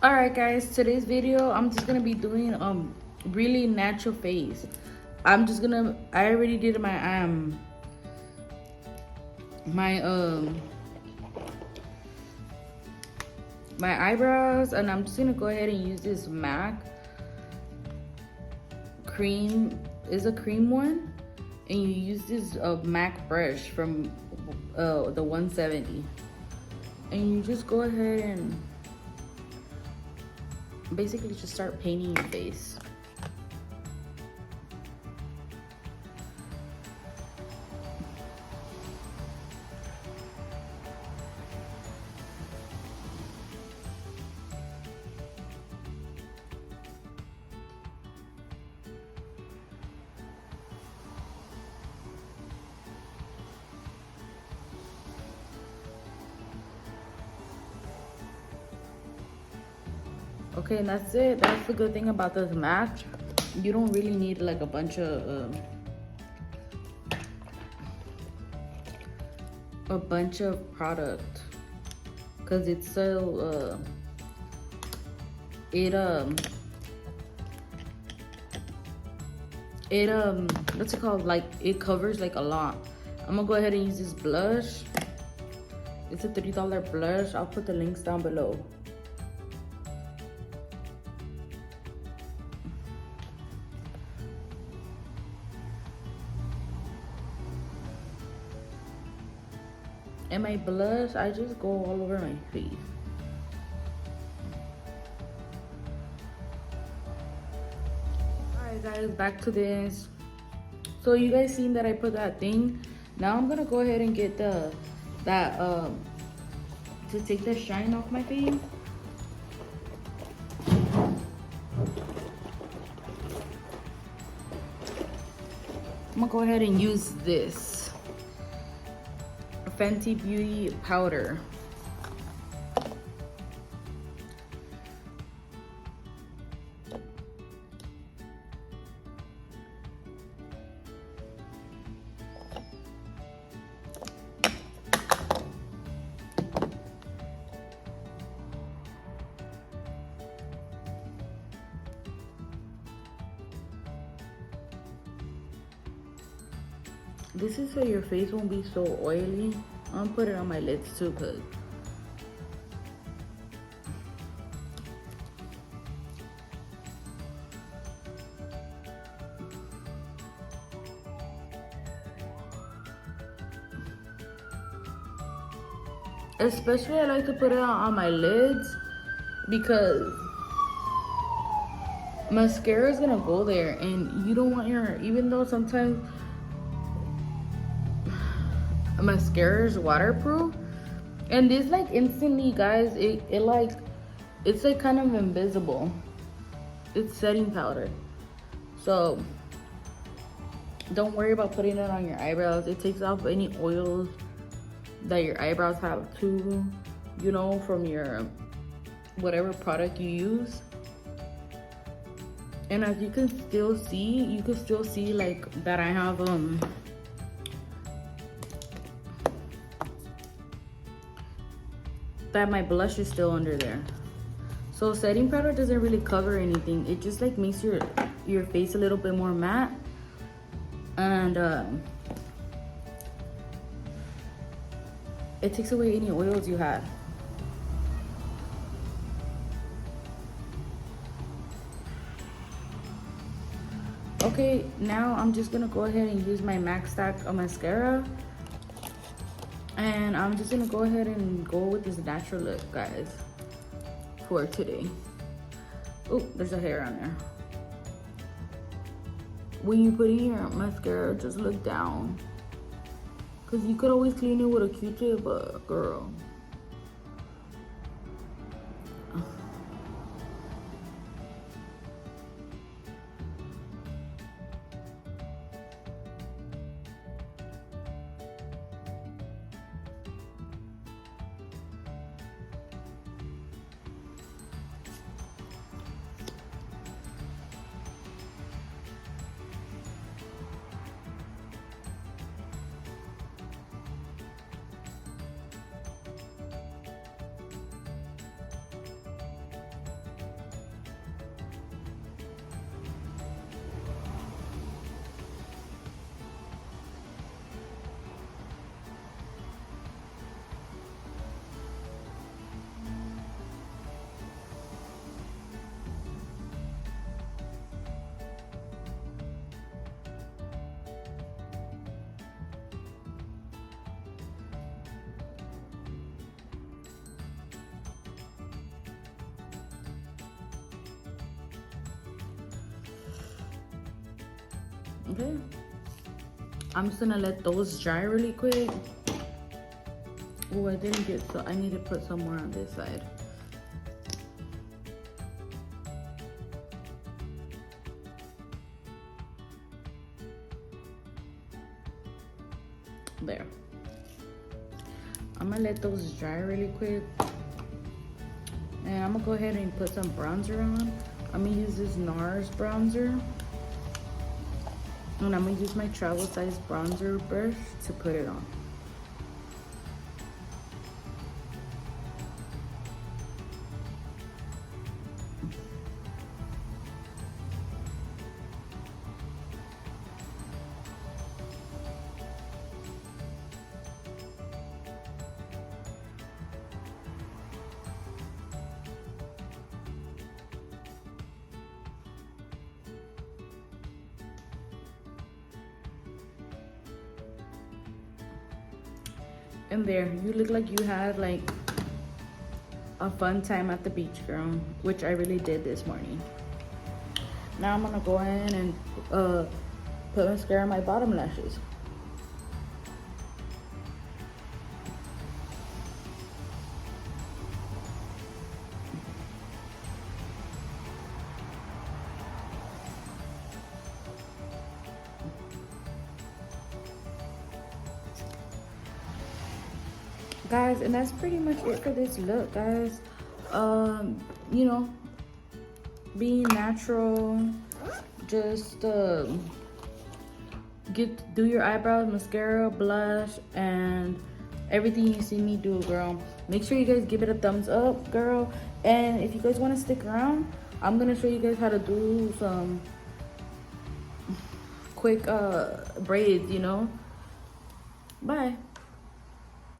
All right, guys, today's video I'm just gonna be doing really natural face. I already did my my eyebrows, and I'm just gonna go ahead and use this MAC cream. Is a cream one, and you use this MAC brush from the 170, and you just go ahead and basically just start painting your face. Okay, and that's it. That's the good thing about this MAC. You don't really need like a bunch of product, because it's so what's it called, like it covers like a lot. I'm gonna go ahead and use this blush. It's a $3 blush. I'll put the links down below. And my blush, I just go all over my face. Alright guys, back to this. So you guys seen that I put that thing. Now I'm gonna go ahead and get to take the shine off my face. I'm gonna go ahead and use this Fenty Beauty powder. This is so your face won't be so oily. I'm gonna put it on my lids too, cause especially I like to put it on my lids because mascara is gonna go there, and you don't want your, even though sometimes mascara is waterproof, and this like instantly, guys, it's like kind of invisible. It's setting powder, so don't worry about putting it on your eyebrows. It takes off any oils that your eyebrows have too, you know, from your whatever product you use. And as you can still see like that I have that my blush is still under there. So setting powder doesn't really cover anything. It just like makes your face a little bit more matte, and it takes away any oils you have. Okay, now I'm just gonna go ahead and use my MAC Stack of mascara, and I'm just gonna go ahead and go with this natural look, guys, for today. Oh, there's a hair on there. When you put in your mascara, just look down, because you could always clean it with a Q-tip, but girl. Okay. I'm just gonna let those dry really quick. Oh, I didn't get, so I need to put some more on this side. There. I'm gonna let those dry really quick. And I'm gonna go ahead and put some bronzer on. I'm gonna use this NARS bronzer. And I'm gonna use my travel size bronzer brush to put it on. And there, you look like you had like a fun time at the beach, girl, which I really did this morning. Now I'm gonna go in and put mascara on my bottom lashes. Guys, and that's pretty much it for this look, guys. You know, being natural, just do your eyebrows, mascara, blush, and everything you see me do, girl. Make sure you guys give it a thumbs up, girl. And if you guys want to stick around, I'm gonna show you guys how to do some quick braids, you know. Bye.